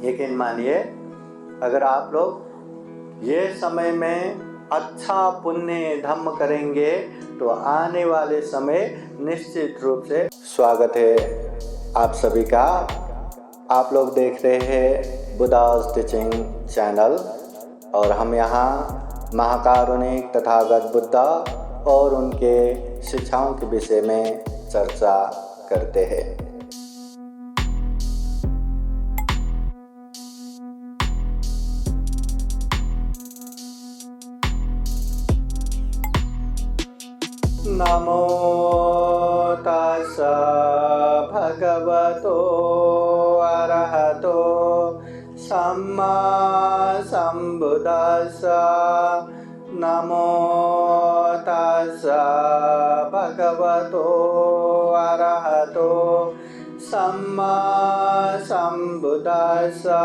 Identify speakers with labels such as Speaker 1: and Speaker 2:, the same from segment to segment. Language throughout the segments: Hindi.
Speaker 1: यकीन मानिए, अगर आप लोग ये समय में अच्छा पुण्य धर्म करेंगे तो आने वाले समय निश्चित रूप से स्वागत है आप सभी का। आप लोग देख रहे हैं बुद्धास टीचिंग चैनल और हम यहाँ महाकारुणिक तथागत बुद्धा और उनके शिक्षाओं के विषय में चर्चा करते हैं। नमो तस्सा भगवतो अरहतो सम्मा सम्बुद्दस्सा। नमो तस्सा भगवतो अरहतो सम्मा सम्बुद्दस्सा।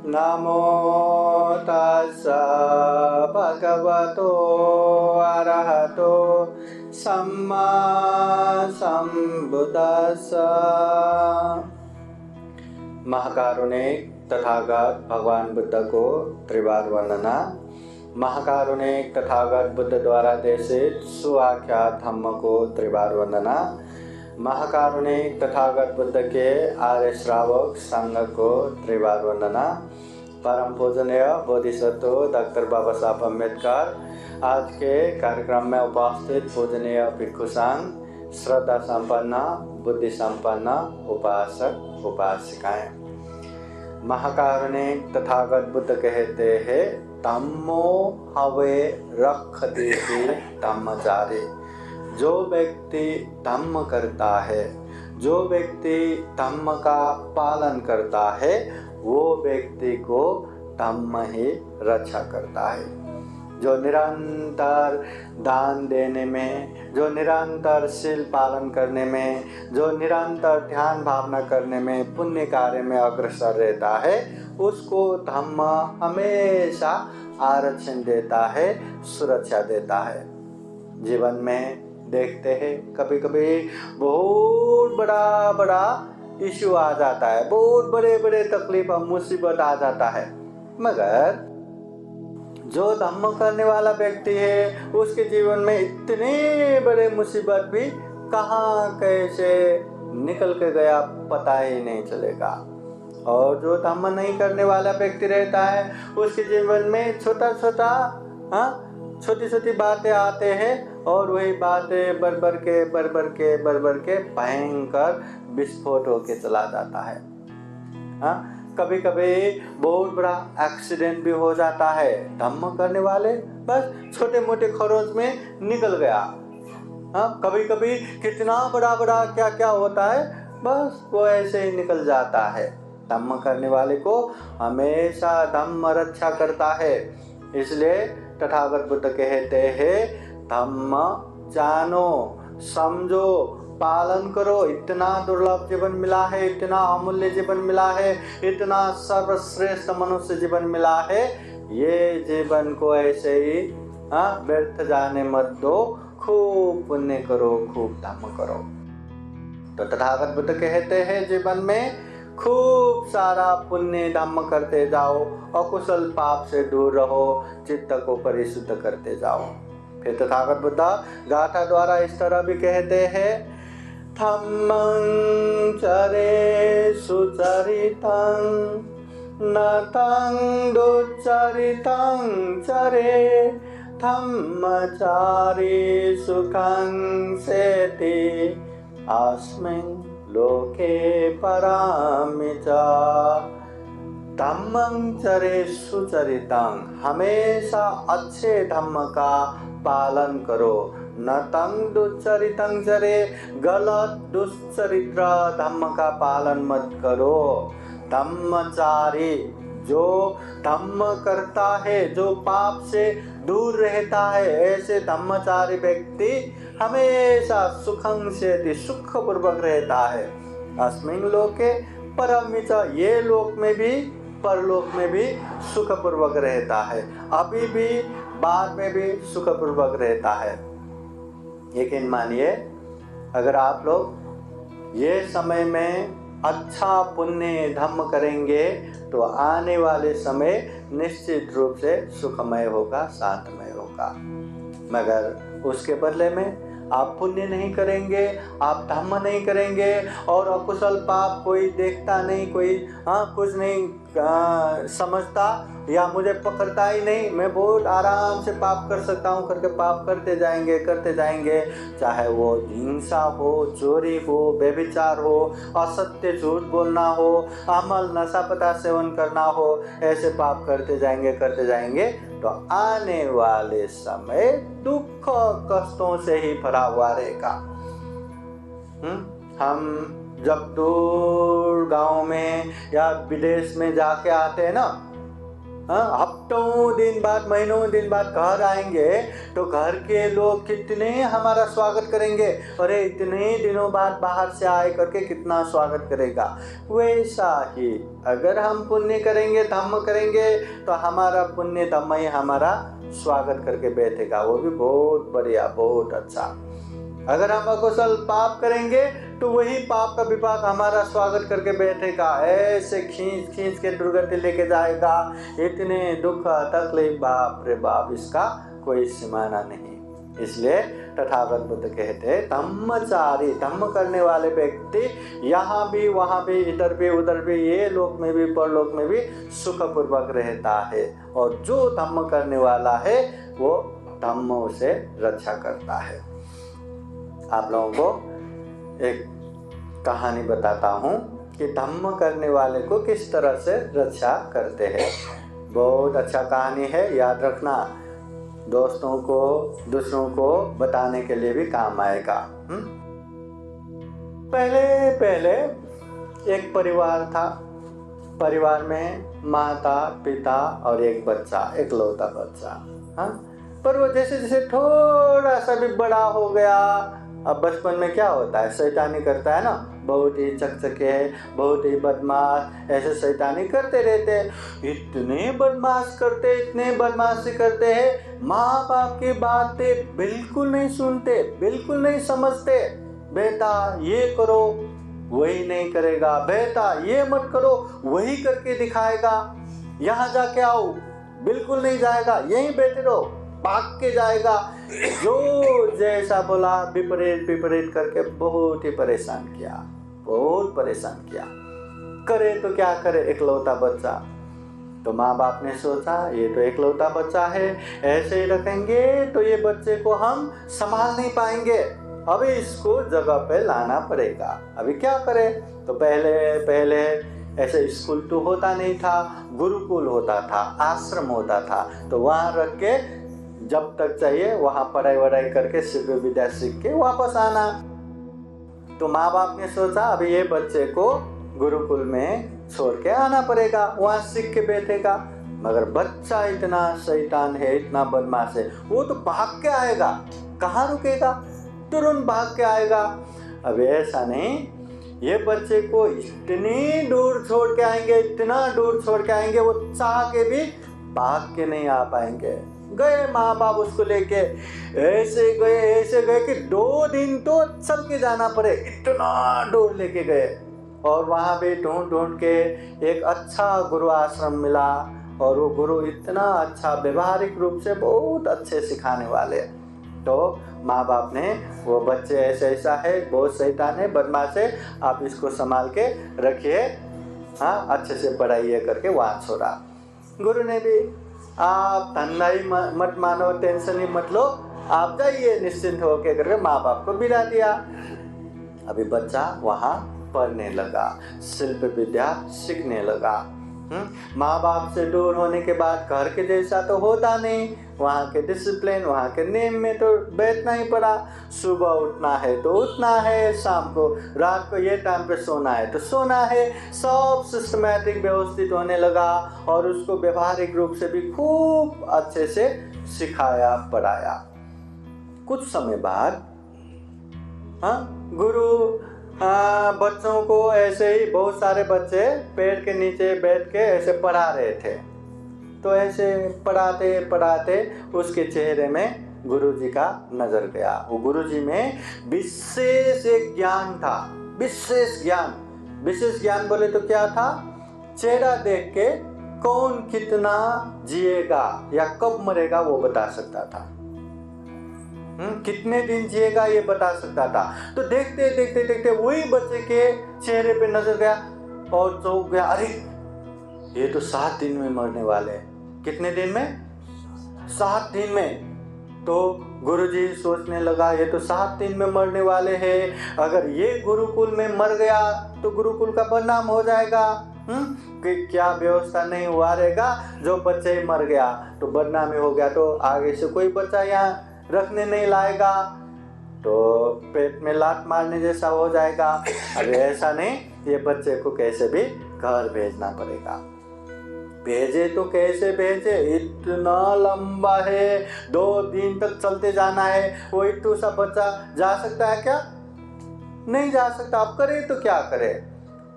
Speaker 1: नमो तस्सा भगवतो अरहतो सम्मा सम्बुद्दस्सा। महाकारुणिक तथागत भगवान बुद्ध को त्रिवार वंदना। महाकारुणिक तथागत बुद्ध द्वारा देशित सुआख्यात धम्म को त्रिवार वंदना। महाकारुणिक तथागत बुद्ध के आर्य श्रावक संघ को त्रिवार वंदना। परम पूजनीय बोधिसत्व डॉक्टर बाबा साहब अम्बेडकर आज के कार्यक्रम में उपस्थित पूजनीय भिक्षु संघ, श्रद्धा संपन्न, बुद्धि संपन्न उपासक उपासिकाएं। महाकारुणिक तथागत बुद्ध कहते हैं, धम्मो हवे रखते धम्मचारी। जो व्यक्ति धम्म करता है, जो व्यक्ति धम्म का पालन करता है, वो व्यक्ति को धम्म ही रक्षा करता है। जो निरंतर दान देने में, जो निरंतर शील पालन करने में, जो निरंतर ध्यान भावना करने में, पुण्य कार्य में अग्रसर रहता है, उसको धम्म हमेशा आरक्षण देता है, सुरक्षा देता है। जीवन में देखते हैं कभी कभी बहुत बड़ा इश्यू आ जाता है, बहुत बड़े तकलीफ और मुसीबत आ जाता है, मगर जो धम्म करने वाला व्यक्ति है उसके जीवन में इतने बड़े मुसीबत भी कहाँ कैसे निकल के गया पता ही नहीं चलेगा। और जो धम्म नहीं करने वाला व्यक्ति रहता है उसके जीवन में छोटी छोटी बातें आते हैं और वही बातें बरबर के भयंकर विस्फोट होके चला जाता है। कभी कभी बहुत बड़ा एक्सीडेंट भी हो जाता है। धम्म करने वाले बस छोटे मोटे खरोच में निकल गया। कभी कभी कितना बड़ा क्या होता है, बस वो ऐसे ही निकल जाता है। धम्म करने वाले को हमेशा धम्म रक्षा करता है। इसलिए तथागत बुद्ध कहते हैं, धम्म जानो, समझो, पालन करो। इतना दुर्लभ जीवन मिला है, इतना अमूल्य जीवन मिला है, इतना सर्वश्रेष्ठ मनुष्य जीवन मिला है। ये जीवन को ऐसे ही व्यर्थ जाने मत दो। खूब पुण्य करो, खूब धम्म करो। तो तथागत बुद्ध कहते हैं, जीवन में खूब सारा पुण्य धम्म करते जाओ, अकुशल पाप से दूर रहो, चित्त को परिशुद्ध करते जाओ। फिर तथागत बुद्ध गाथा द्वारा इस तरह भी कहते हैं, धम्मं चरे सुचरितं नतं दुच्चरितं चरे धम्मचारी सुखं सेति अस्मिन् लोके परामि च। धम्मं चरे सुचरितं, हमेशा अच्छे धम्म का पालन करो। न तंग दुच्चरितं चरे, गलत दुश्चरित्र धम्म का पालन मत करो। धम्मचारी, जो धम्म करता है, जो पाप से दूर रहता है, ऐसे धम्मचारी व्यक्ति हमेशा सुखं से सुख पूर्वक रहता है। अस्मिन् लोके परमि च, ये लोक में भी परलोक में भी सुख पूर्वक रहता है, अभी भी बाद में भी सुख पूर्वक रहता है। यकीन मानिए, अगर आप लोग ये समय में अच्छा पुण्य धर्म करेंगे तो आने वाले समय निश्चित रूप से सुखमय होगा, शांतमय होगा। मगर उसके बदले में आप पुण्य नहीं करेंगे, आप धर्म नहीं करेंगे और अकुशल पाप कोई देखता नहीं, कोई कुछ नहीं समझता या मुझे पकड़ता ही नहीं, मैं बहुत आराम से पाप कर सकता हूँ करके पाप करते जाएंगे। चाहे वो हिंसा हो, चोरी हो, व्यभिचार हो, असत्य झूठ बोलना हो, अमल नशा पदार्थ सेवन करना हो, ऐसे पाप करते जाएंगे तो आने वाले समय दुख कष्टों से ही भरा हुआ रहेगा। हम जब दूर गांव में या विदेश में जाके आते हैं ना, हफ्तों दिन बाद, महीनों दिन बाद घर आएंगे तो घर के लोग कितने हमारा स्वागत करेंगे, अरे इतने दिनों बाद बाहर से आए करके कितना स्वागत करेगा। वैसा ही अगर हम पुण्य करेंगे, धर्म करेंगे तो हमारा पुण्य धर्म ही हमारा स्वागत करके बैठेगा, वो भी बहुत बढ़िया, बहुत अच्छा। अगर हम अकुशल पाप करेंगे तो वही पाप का विपाक हमारा स्वागत करके बैठेगा, ऐसे खींच के दुर्गति लेके जाएगा। इतने दुख तकलीफ, बाप रे बाप, इसका कोई सीमाना नहीं। इसलिए तथागत बुद्ध कहते धम्मचारी, धम्म करने वाले व्यक्ति यहाँ भी, वहाँ भी, इधर भी, उधर भी, ये लोक में भी, परलोक में भी सुखपूर्वक रहता है। और जो धम्म करने वाला है वो धम्म उसे रक्षा करता है। आप लोगों को एक कहानी बताता हूँ कि धम्म करने वाले को किस तरह से रक्षा करते हैं। बहुत अच्छा कहानी है, याद रखना, दोस्तों को, दूसरों को बताने के लिए भी काम आएगा। पहले एक परिवार था। परिवार में माता, पिता और एक बच्चा, एक लौता बच्चा। पर वो जैसे थोड़ा सा भी बड़ा हो गया, अब बचपन में क्या होता है, शैतानी करता है ना, बहुत ही चकचके, बहुत ही बदमाश, ऐसे शैतानी करते रहते हैं। इतने बदमाशी करते हैं, माँ बाप की बातें बिल्कुल नहीं सुनते, बिल्कुल नहीं समझते। बेटा ये करो, वही नहीं करेगा, बेटा ये मत करो, वही करके दिखाएगा, यहाँ जाके आओ, बिल्कुल नहीं जाएगा, यहीं बैठे रहो, भाग के जाएगा। जो जैसा बोला विपरीत करके बहुत ही परेशान किया, बहुत परेशान किया। करे तो क्या करे, इकलौता बच्चा। तो माँ बाप ने सोचा ये तो इकलौता बच्चा है, ऐसे ही रखेंगे तो ये बच्चे को हम संभाल नहीं पाएंगे, अभी इसको जगह पे लाना पड़ेगा। अभी क्या करें? तो पहले ऐसे स्कूल तो होता नहीं था, गुरुकुल होता था, आश्रम होता था, तो वहाँ रख के जब तक चाहिए वहाँ पढ़ाई करके शिव विद्या सीख के वापस आना। तो माँ बाप ने सोचा अभी ये बच्चे को गुरुकुल में छोड़ के आना पड़ेगा, वहाँ सीख के बैठेगा। मगर बच्चा इतना शैतान है, इतना बदमाश है, वो तो भाग के आएगा, कहाँ रुकेगा, तुरंत भाग के आएगा। अब ऐसा नहीं, ये बच्चे को इतनी दूर छोड़ के आएंगे, इतना दूर छोड़ के आएंगे, वो चाह के भी भाग के नहीं आ पाएंगे। गए माँ बाप उसको लेके, ऐसे गए कि 2 दिन तो चल के जाना पड़े, इतना दूर लेके गए। और वहाँ पे ढूंढ के एक अच्छा गुरु आश्रम मिला, और वो गुरु इतना अच्छा, व्यवहारिक रूप से बहुत अच्छे सिखाने वाले। तो माँ बाप ने वो बच्चे ऐसा है, बहुत शैतान है, बदमाश है, आप इसको संभाल के रखिए, हाँ अच्छे से पढ़ाइए करके वहाँ छोड़ा। गुरु ने भी आप धंधा ही मत मानो, टेंशन ही मत लो, आप जाइए निश्चिंत होके करके माँ बाप को बिला दिया। अभी बच्चा वहाँ पढ़ने लगा, शिल्प विद्या सीखने लगा। माँ बाप से दूर होने के बाद घर के जैसा तो होता नहीं, वहाँ के डिसिप्लिन, वहाँ के नियम में तो बैठना ही पड़ा। सुबह उठना है तो उठना है, शाम को रात को ये टाइम पे सोना है तो सोना है, सब सिस्टमैटिक व्यवस्थित होने लगा। और उसको व्यवहारिक रूप से भी खूब अच्छे से सिखाया पढ़ाया। कुछ समय बाद गुरु बच्चों को ऐसे ही, बहुत सारे बच्चे पेड़ के नीचे बैठ के ऐसे पढ़ा रहे थे। तो ऐसे पढ़ाते उसके चेहरे में गुरुजी का नजर गया। वो गुरुजी में विशेष एक ज्ञान था, विशेष ज्ञान। विशेष ज्ञान बोले तो क्या था? चेहरा देख के कौन कितना जिएगा या कब मरेगा वो बता सकता था। कितने दिन जिएगा ये बता सकता था। तो देखते देखते देखते वही बच्चे के चेहरे पे नजर गया और चौंक गया, अरे ये तो 7 दिन में मरने वाले हैं। कितने दिन में? 7 दिन में। तो गुरुजी सोचने लगा ये तो 7 दिन में मरने वाले हैं, अगर ये गुरुकुल में मर गया तो गुरुकुल का बदनाम हो जाएगा। कि क्या व्यवस्था नहीं हुआ रहेगा, जो बच्चे ही मर गया तो बदनामी हो गया, तो आगे से कोई बच्चा यहाँ रखने नहीं लाएगा, तो पेट में लात मारने जैसा हो जाएगा। अरे ऐसा नहीं, ये बच्चे को कैसे भी घर भेजना पड़ेगा। भेजे तो कैसे भेजे, इतना लंबा है, 2 दिन तक चलते जाना है, वो इतना सा बच्चा जा सकता है क्या? नहीं जा सकता। अब करे तो क्या करे?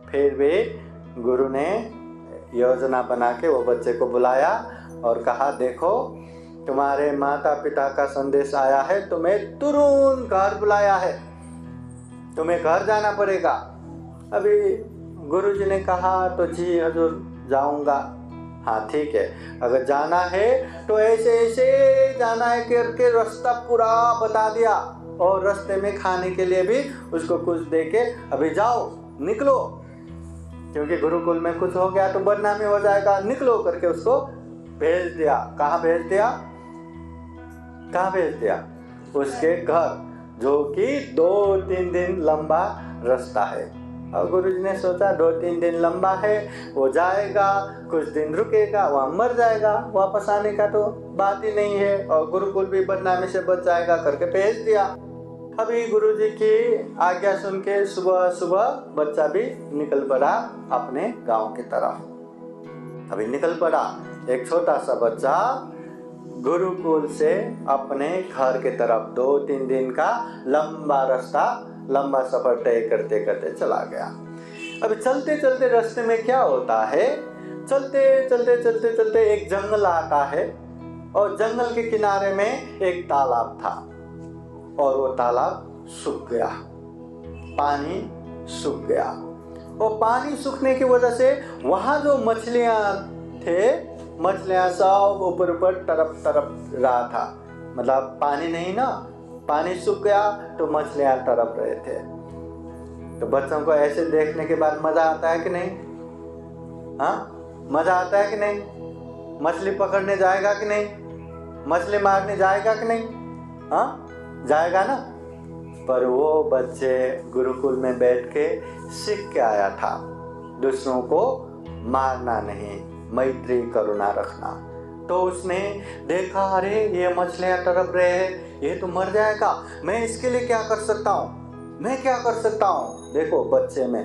Speaker 1: फिर भी गुरु ने योजना बना के वो बच्चे को बुलाया और कहा, देखो तुम्हारे माता पिता का संदेश आया है, तुम्हें तुरंत घर बुलाया है, तुम्हें घर जाना पड़ेगा। अभी गुरुजी ने कहा तो जी हजूर जाऊंगा। हाँ ठीक है, अगर जाना है तो ऐसे ऐसे जाना है करके रास्ता पूरा बता दिया, और रास्ते में खाने के लिए भी उसको कुछ दे के अभी जाओ निकलो, क्योंकि गुरुकुल में कुछ हो गया तो बदनामी हो जाएगा, निकलो करके उसको भेज दिया। कहाँ भेज दिया? कहाँ भेज दिया? उसके घर, जो कि 2-3 दिन लंबा रास्ता है। और गुरुजी ने सोचा 2-3 दिन लंबा है, वो जाएगा, कुछ दिन रुकेगा, वहाँ मर जाएगा, वापस आने का तो बात ही नहीं है, और गुरुकुल भी बदनामी से बच जाएगा करके भेज दिया। अभी गुरुजी की आज्ञा सुन के सुबह सुबह बच्चा भी निकल पड़ा अपने गांव की तरफ। अभी निकल पड़ा एक छोटा सा बच्चा गुरुकुल से अपने घर के तरफ। 2-3 दिन का लंबा रास्ता, लंबा सफर तय करते करते चला गया। अभी चलते चलते रास्ते में क्या होता है, चलते चलते चलते चलते एक जंगल आता है, और जंगल के किनारे में एक तालाब था, और वो तालाब सूख गया, पानी सूख गया। और पानी सूखने की वजह से वहाँ जो मछलियाँ थे, मछलियाँ सब ऊपर ऊपर तरफ तरफ रहा था। मतलब पानी नहीं ना, पानी सूख गया तो मछलियाँ तरफ रहे थे। तो बच्चों को ऐसे देखने के बाद मजा आता है कि नहीं? हाँ, मजा आता है कि नहीं? मछली पकड़ने जाएगा कि नहीं? मछली मारने जाएगा कि नहीं? हाँ जाएगा ना। पर वो बच्चे गुरुकुल में बैठ के सीख के आया था, दूसरों को मारना नहीं, मैत्री करुणा रखना। तो उसने देखा, अरे ये मछलियां तड़प रहे हैं, ये तो मर जाएगा, मैं इसके लिए क्या कर सकता हूँ, मैं क्या कर सकता हूँ। देखो बच्चे में,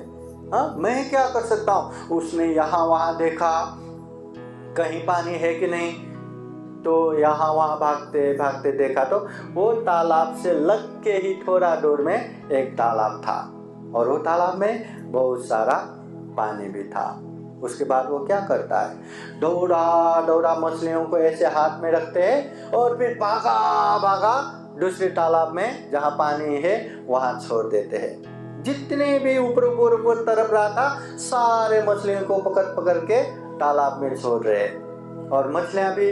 Speaker 1: हाँ मैं क्या कर सकता हूँ। उसने यहाँ वहाँ देखा कहीं पानी है कि नहीं, तो यहाँ वहाँ भागते भागते देखा तो वो तालाब से लग के ही थोड़ा दूर में एक तालाब था, और वो तालाब में बहुत सारा पानी भी था। उसके बाद वो क्या करता है, दौड़ा दौड़ा मछलियों को ऐसे हाथ में रखते हैं, और फिर भागा भागा दूसरे तालाब में जहाँ पानी है वहाँ छोड़ देते हैं। जितने भी ऊपर ऊपर ऊपर तरफ रहा था, सारे मछलियों को पकड़ पकड़ के तालाब में छोड़ रहे, और मछलियाँ भी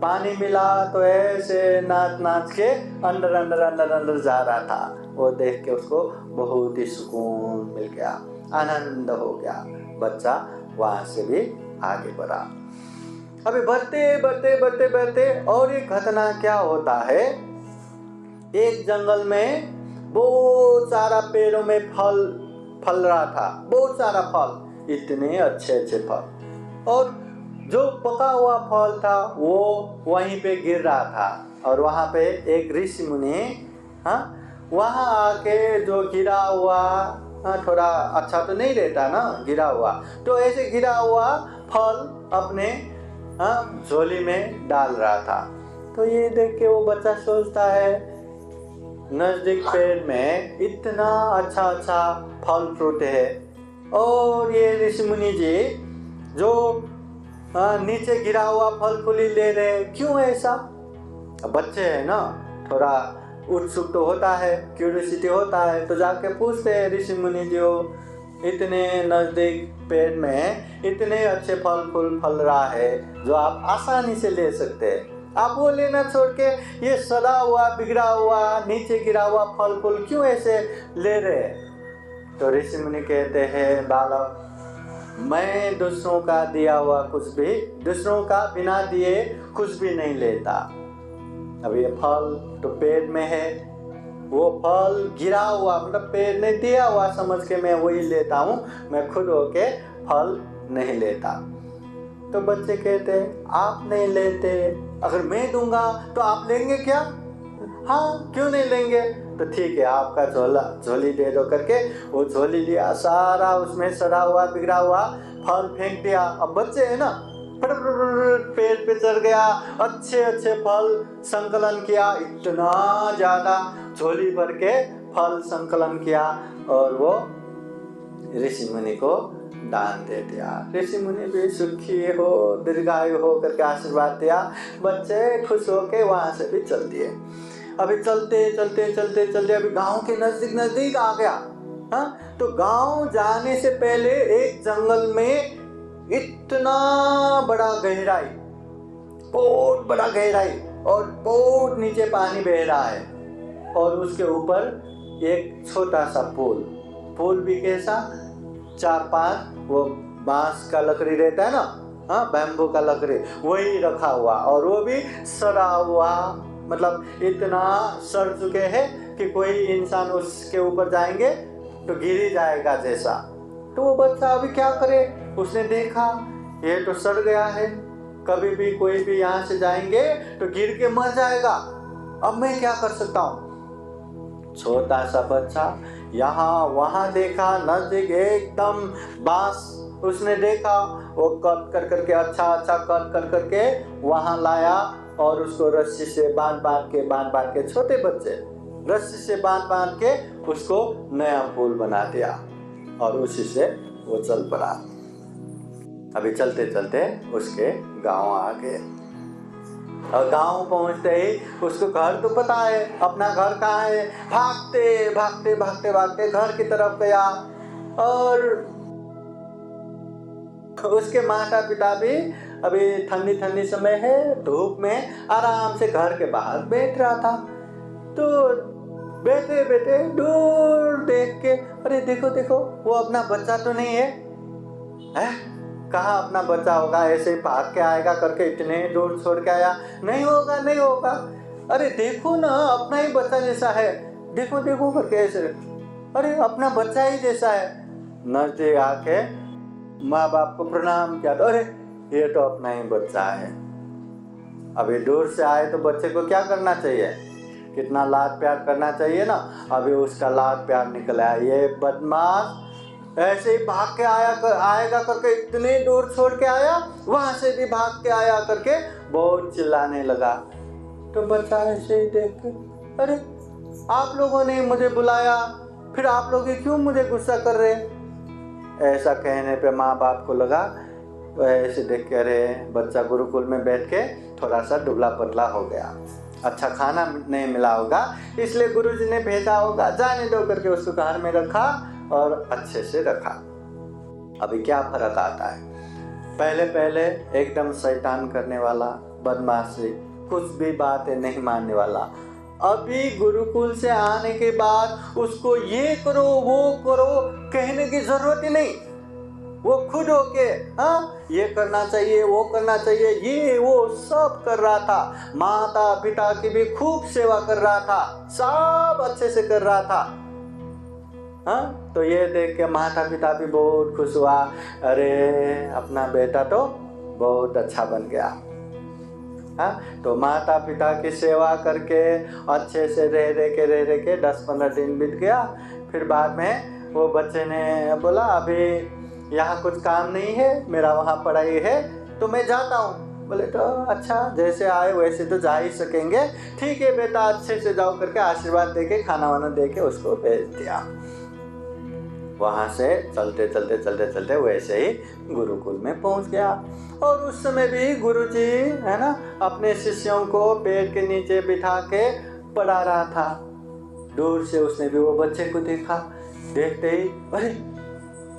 Speaker 1: पानी मिला तो ऐसे नाच नाच के अंदर अंदर अंदर अंदर जा रहा था। वो देख के उसको बहुत ही सुकून मिल गया, आनंद हो गया। बच्चा वहां से भी आगे बढ़ा। अभी बढ़ते बढ़ते बढ़ते बढ़ते और एक घटना क्या होता है, एक जंगल में बहुत सारा पेड़ों में फल रहा था, बहुत सारा फल, इतने अच्छे अच्छे फल, और जो पका हुआ फल था वो वहीं पे गिर रहा था। और वहाँ पे एक ऋषि मुनि, हाँ वहाँ आके जो गिरा हुआ, हाँ थोड़ा अच्छा तो नहीं रहता ना गिरा हुआ, तो ऐसे गिरा हुआ फल अपने हाँ झोली में डाल रहा था। तो ये देख के वो बच्चा सोचता है, नजदीक पेड़ में इतना अच्छा अच्छा फल फ्रूट है, और ये ऋषि मुनि जी जो नीचे गिरा हुआ फल फूली ले रहे, क्यों ऐसा? बच्चे हैं ना, थोड़ा उत्सुक तो होता है, क्यूरियोसिटी होता है, तो जाके पूछते हैं ऋषि मुनि जी हो, इतने नज़दीक पेड़ में इतने अच्छे फल फूल फल रहा है जो आप आसानी से ले सकते हैं, आप वो लेना छोड़ के ये सड़ा हुआ बिगड़ा हुआ नीचे गिरा हुआ फल फूल क्यों ऐसे ले रहे? तो ऋषि मुनि कहते हैं, बालक, मैं दूसरों का दिया हुआ कुछ भी, दूसरों का बिना दिए कुछ भी नहीं लेता। अब ये फल तो पेड़ में है, वो फल गिरा हुआ मतलब पेड़ ने दिया हुआ समझ के मैं वही लेता हूँ, मैं खुद होके फल नहीं लेता। तो बच्चे कहते हैं, आप नहीं लेते, अगर मैं दूंगा तो आप लेंगे क्या? हाँ, क्यों नहीं लेंगे? तो ठीक है, आपका झोली दे दो करके वो झोली लिया, सारा उसमें सड़ा हुआ बिगड़ा हुआ फल फेंक दिया। अब बच्चे है ना, पेड़ पे चढ़ गया, अच्छे अच्छे फल संकलन किया, इतना ज्यादा झोली भर के फल संकलन किया और वो ऋषि मुनि को दान दे दिया। ऋषि मुनि भी सुखी हो दीर्घायु हो करके आशीर्वाद दिया। बच्चे खुश होके वहां से भी चल दिए। अभी चलते चलते चलते चलते अभी गांव के नजदीक आ गया। हाँ, तो गांव जाने से पहले एक जंगल में इतना बड़ा गहराई, बहुत बड़ा गहराई और बहुत नीचे पानी बह रहा है और उसके ऊपर एक छोटा सा पुल भी कैसा, 4-5 वो बांस का लकड़ी रहता है ना, हाँ, बैम्बू का लकड़ी, वही रखा हुआ और वो भी सड़ा हुआ, मतलब इतना सड़ चुके हैं कि कोई इंसान उसके ऊपर जाएंगे तो गिर ही जाएगा जैसा। तो वो बच्चा अभी क्या करे, उसने देखा ये तो सड़ गया है, कभी भी कोई भी यहाँ से जाएंगे तो गिर के मर जाएगा, अब मैं क्या कर सकता हूँ। छोटा सा बच्चा यहाँ वहाँ देखा, नजदीक एकदम बांस उसने देखा, वो कट कर करके अच्छा कट कर करके वहाँ लाया और उसको रस्सी से बांध के छोटे बच्चे रस्सी से बांध के उसको नया पुल बना दिया और उसी से वो चल पड़ा। अभी चलते चलते उसके गांव आ गए और गांव पहुंचते ही उसको घर तो पता है, अपना घर कहाँ है, भागते घर की तरफ गया और उसके माता पिता भी अभी ठंडी समय है, धूप में आराम से घर के बाहर बैठ रहा था। तो बैठे दूर देख के, अरे देखो वो अपना बच्चा तो नहीं है, कहाँ अपना बच्चा होगा, ऐसे ही भाग के आएगा करके इतने दूर छोड़ के आया, नहीं होगा, अरे देखो ना अपना ही बच्चा जैसा है, देखो करके ऐसे, अरे अपना बच्चा ही जैसा है। नजदीक आके माँ बाप को प्रणाम किया तो अरे ये तो अपना ही बच्चा है। अभी दूर से आए तो बच्चे को क्या करना चाहिए, कितना लाड प्यार करना चाहिए ना। अभी उसका लाड प्यार निकला, ये बदमाश ऐसे ही भाग के आएगा करके इतने दूर छोड़ के आया, वहां से भी भाग के आया करके बहुत चिल्लाने लगा। तो बच्चा ऐसे ही देख के, अरे आप लोगों ने मुझे बुलाया, फिर आप लोग क्यों मुझे गुस्सा कर रहे? ऐसा कहने पे माँ बाप को लगा, तो ऐसे देख के अरे बच्चा गुरुकुल में बैठ के थोड़ा सा दुबला पतला हो गया, अच्छा खाना नहीं मिला होगा, इसलिए गुरुजी ने भेजा होगा, जाने दो करके उसको घर में रखा और अच्छे से रखा। अभी क्या फर्क आता है, पहले एकदम शैतान करने वाला, बदमाशी, कुछ भी बातें नहीं मानने वाला, अभी गुरुकुल से आने के बाद उसको ये करो वो करो कहने की जरूरत ही नहीं, वो खुद होके ये करना चाहिए वो करना चाहिए, ये वो सब कर रहा था। माता पिता की भी खूब सेवा कर रहा था, सब अच्छे से कर रहा था। तो ये देख के माता पिता भी बहुत खुश हुआ, अरे अपना बेटा तो बहुत अच्छा बन गया। तो माता पिता की सेवा करके अच्छे से रह के 10-15 दिन बीत गया। फिर बाद में वो बच्चे ने बोला अभी यहाँ कुछ काम नहीं है, मेरा वहाँ पढ़ाई है तो मैं जाता हूँ। बोले तो अच्छा, जैसे आए वैसे तो जा ही सकेंगे, ठीक है बेटा अच्छे से जाओ करके आशीर्वाद देके खाना वाना देके उसको भेज दिया। वहाँ से चलते वैसे ही गुरुकुल में पहुँच गया। और उस समय भी गुरुजी है ना अपने शिष्यों को पेड़ के नीचे बिठा के पढ़ा रहा था। दूर से उसने भी वो बच्चे को देखा, देखते ही अरे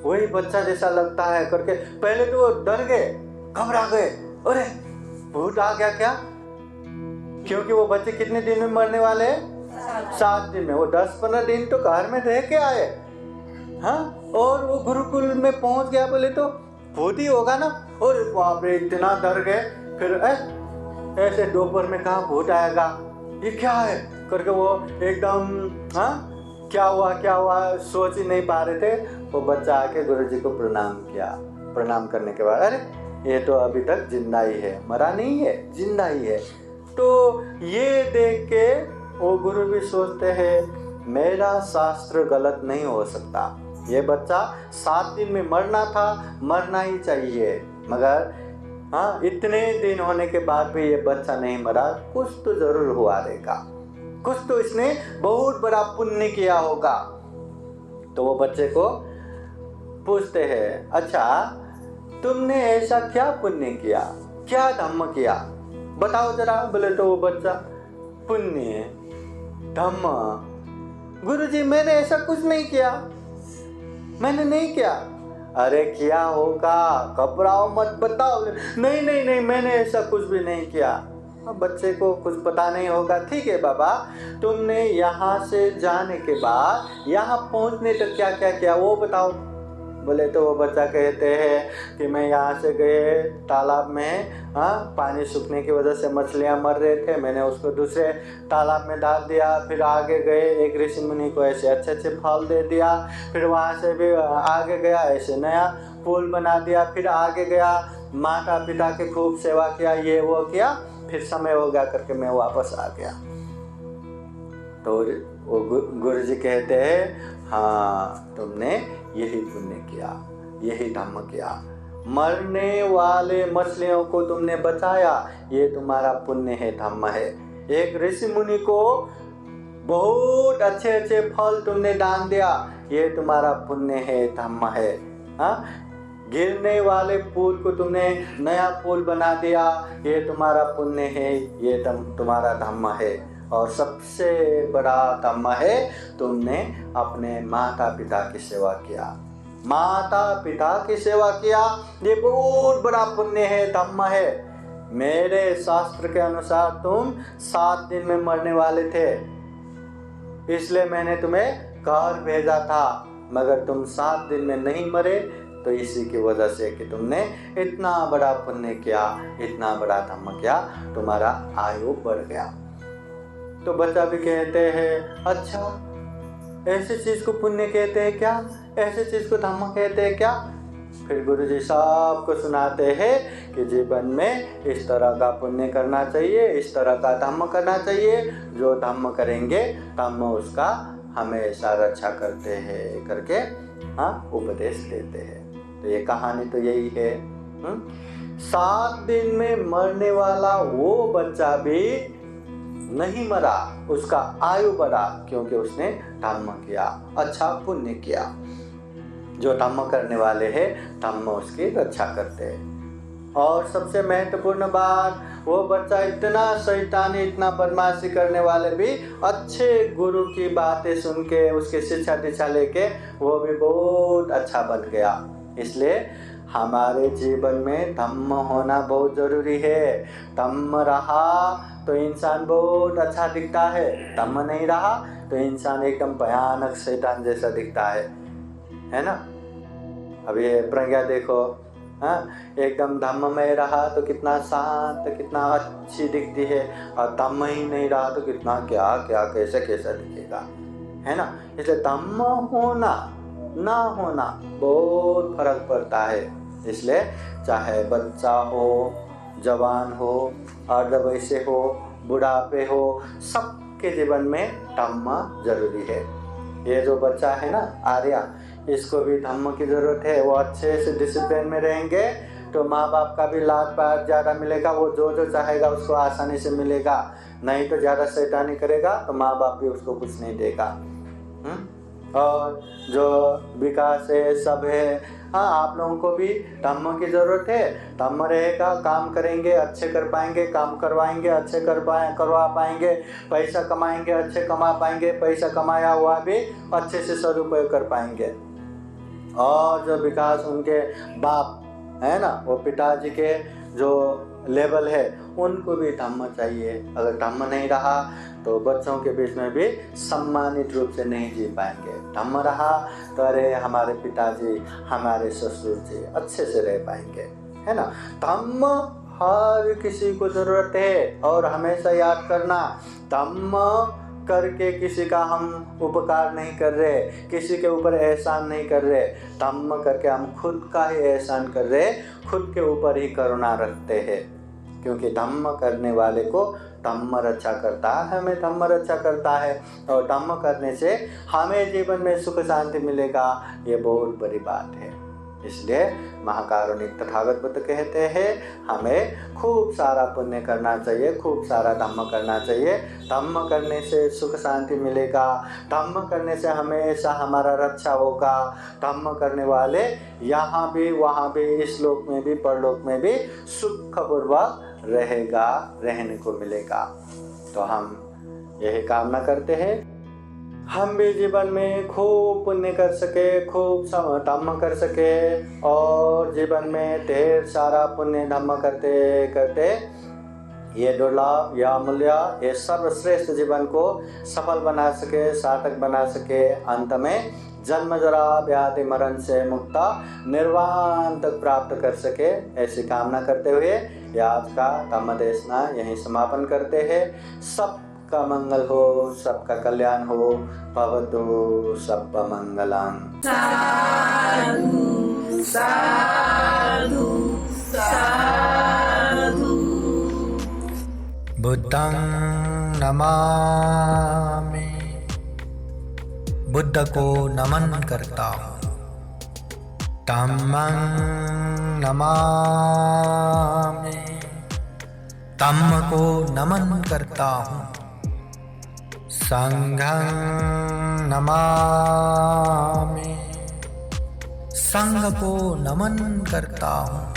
Speaker 1: वही बच्चा जैसा लगता है करके पहले तो वो डर गए, घबरा गए, अरे भूत आ गया क्या? क्योंकि वो बच्चे कितने दिन में मरने वाले हैं? 7 दिन में। वो 10-15 दिन तो घर में रह के आए, हाँ, और वो गुरुकुल में पहुंच गया बोले तो भूत ही होगा ना। और बाप रे, इतना डर गए। फिर ऐसे दोपहर में कहाँ भूत आएगा, ये क्या है करके वो एकदम, हाँ, क्या हुआ सोच ही नहीं पा रहे थे। वो बच्चा आके गुरुजी को प्रणाम किया। प्रणाम करने के बाद, अरे ये तो अभी तक जिंदा ही है, मरा नहीं है, जिंदा ही है। तो ये देख के वो गुरु भी सोचते हैं मेरा शास्त्र गलत नहीं हो सकता, ये बच्चा 7 दिन में मरना था, मरना ही चाहिए, मगर हाँ, इतने दिन होने के बाद भी ये बच्चा नहीं मरा, कुछ तो जरूर हुआ रहेगा, कुछ तो इसने बहुत बड़ा पुण्य किया होगा। तो वो बच्चे को पूछते हैं, अच्छा तुमने ऐसा क्या पुण्य किया, क्या धम्म किया, बताओ जरा। बोले तो वो बच्चा, पुण्य धम्म, गुरुजी मैंने ऐसा कुछ नहीं किया, मैंने नहीं किया। अरे किया होगा, घबराओ मत, बताओ। नहीं मैंने ऐसा कुछ भी नहीं किया। अब बच्चे को कुछ पता नहीं होगा, ठीक है बाबा, तुमने यहाँ से जाने के बाद यहाँ पहुँचने तक क्या क्या किया वो बताओ। बोले तो वो बच्चा कहते हैं कि मैं यहाँ से गए तालाब में, हाँ, पानी सूखने की वजह से मछलियाँ मर रहे थे, मैंने उसको दूसरे तालाब में डाल दिया। फिर आगे गए, एक ऋषि मुनि को ऐसे अच्छे फल दे दिया। फिर वहाँ से भी आगे गया, ऐसे नया पुल बना दिया। फिर आगे गया, माता पिता की खूब सेवा किया, ये वो किया। फिर समय हो गया करके मैं वापस आ गया। तो वो गुरुजी कहते हैं, हाँ तुमने यही पुण्य किया, यही धम्म किया, मरने वाले मछलियों को तुमने बचाया, ये तुम्हारा पुण्य है, धम्म है। एक ऋषि मुनि को बहुत अच्छे फल तुमने दान दिया, ये तुम्हारा पुण्य है, धम्म है। हाँ, गिरने वाले पुल को तुमने नया पुल बना दिया, ये तुम्हारा पुण्य है, ये तुम्हारा धम्म है। और सबसे बड़ा धम्म है, तुमने अपने माता पिता की सेवा किया, माता पिता की सेवा किया, ये बहुत बड़ा पुण्य है, धम्म है। मेरे शास्त्र के अनुसार तुम 7 दिन में मरने वाले थे, इसलिए मैंने तुम्हें घर भेजा था, मगर तुम 7 दिन में नहीं मरे, तो इसी की वजह से कि तुमने इतना बड़ा पुण्य किया, इतना बड़ा धम्म किया, तुम्हारा आयु बढ़ गया। तो बच्चा भी कहते हैं, अच्छा ऐसी चीज को पुण्य कहते हैं क्या, ऐसी चीज को धम्म कहते हैं क्या? फिर गुरुजी सबको सुनाते हैं कि जीवन में इस तरह का पुण्य करना चाहिए, इस तरह का धम्म करना चाहिए, जो धम्म करेंगे धम्म उसका हमेशा रक्षा करते हैं करके, हाँ, उपदेश देते हैं। तो ये कहानी तो यही है। 7 दिन में मरने वाला वो बच्चा भी नहीं मरा, उसका आयु बढ़ा, क्योंकि उसने धम्म किया, अच्छा पुण्य किया। जो धम्म करने वाले हैं, धम्म उसकी रक्षा करते हैं। और सबसे महत्वपूर्ण बात, वो बच्चा इतना शैतानी, इतना बदमाशी करने वाले भी अच्छे गुरु की बातें सुन के, उसके शिक्षा दीक्षा लेके वो भी बहुत अच्छा बन गया। इसलिए हमारे जीवन में धम्म होना बहुत जरूरी है। धम्म रहा तो इंसान बहुत अच्छा दिखता है, धम्म नहीं रहा तो इंसान एकदम भयानक शैतान जैसा दिखता है ना। अब ये प्रज्ञा देखो, हाँ, एकदम धम्म में रहा तो कितना शांत, कितना अच्छी दिखती है, और धम्म ही नहीं रहा तो कितना क्या क्या कैसा कैसा दिखेगा, है ना। इसलिए धम्म होना ना होना बहुत फर्क पड़ता है। इसलिए चाहे बच्चा हो, जवान हो, अर्धवयस्क हो, बुढ़ापे हो, सबके जीवन में धम्म जरूरी है। ये जो बच्चा है ना आर्या, इसको भी धम्म की जरूरत है। वो अच्छे से डिसिप्लिन में रहेंगे तो माँ बाप का भी लाड प्यार ज़्यादा मिलेगा, वो जो चाहेगा उसको आसानी से मिलेगा। नहीं तो ज़्यादा शैतानी करेगा तो माँ बाप भी उसको कुछ नहीं देगा। और जो विकास है, सब है, हाँ, आप लोगों को भी धम्म की ज़रूरत है। धम्म रहेगा, काम करेंगे, अच्छे कर पाएंगे, काम करवाएंगे, अच्छे करवा पाएंगे, पैसा कमाएंगे, अच्छे कमा पाएंगे, पैसा कमाया हुआ भी अच्छे से सदुपयोग कर पाएंगे। और जो विकास उनके बाप है ना, वो पिताजी के जो लेवल है, उनको भी धम्म चाहिए। अगर धम्म नहीं रहा तो बच्चों के बीच में भी सम्मानित रूप से नहीं जी पाएंगे। धम्म रहा तो अरे हमारे पिताजी, हमारे ससुर जी अच्छे से रह पाएंगे, है ना। धम्म हर किसी को जरूरत है। और हमेशा याद करना, धम्म करके किसी का हम उपकार नहीं कर रहे, किसी के ऊपर एहसान नहीं कर रहे। धम्म करके हम खुद का ही एहसान कर रहे, खुद के ऊपर ही करुणा रखते हैं। क्योंकि धम्म करने वाले को धम्म रक्षा करता है, हमें धम्म रक्षा करता है। और धम्म करने से हमें जीवन में सुख शांति मिलेगा, ये बहुत बड़ी बात है। इसलिए महाकारुणिक तथागत बुद्ध कहते हैं हमें खूब सारा पुण्य करना चाहिए, खूब सारा धम्म करना चाहिए। धम्म करने से सुख शांति मिलेगा, धम्म करने से हमेशा हमारा रक्षा होगा। धम्म करने वाले यहाँ भी वहाँ भी, इस लोक में भी परलोक में भी सुखपूर्वक रहेगा, रहने को मिलेगा। तो हम यही कामना करते हैं हम भी जीवन में खूब पुण्य कर सके, खूब धम्म कर सके, और जीवन में ढेर सारा पुण्य धम्म करते करते ये दुर्लभ, यह अमूल्य, ये सर्वश्रेष्ठ जीवन को सफल बना सके, सार्थक बना सके। अंत में जन्म जरा व्याधि मरण से मुक्त निर्वाण तक प्राप्त कर सके, ऐसी कामना करते हुए ये आज का धम्म देशना यहीं समापन करते हैं। सबका मंगल हो, सबका कल्याण हो। भवतु सबका मंगलम।
Speaker 2: साधु साधु साधु।
Speaker 3: बुद्धं नमामि, बुद्ध को नमन करता हूँ। धम्मं नमामि, धम्म को नमन करता हूँ। संघं नमामि, संघ को नमन करता हूँ।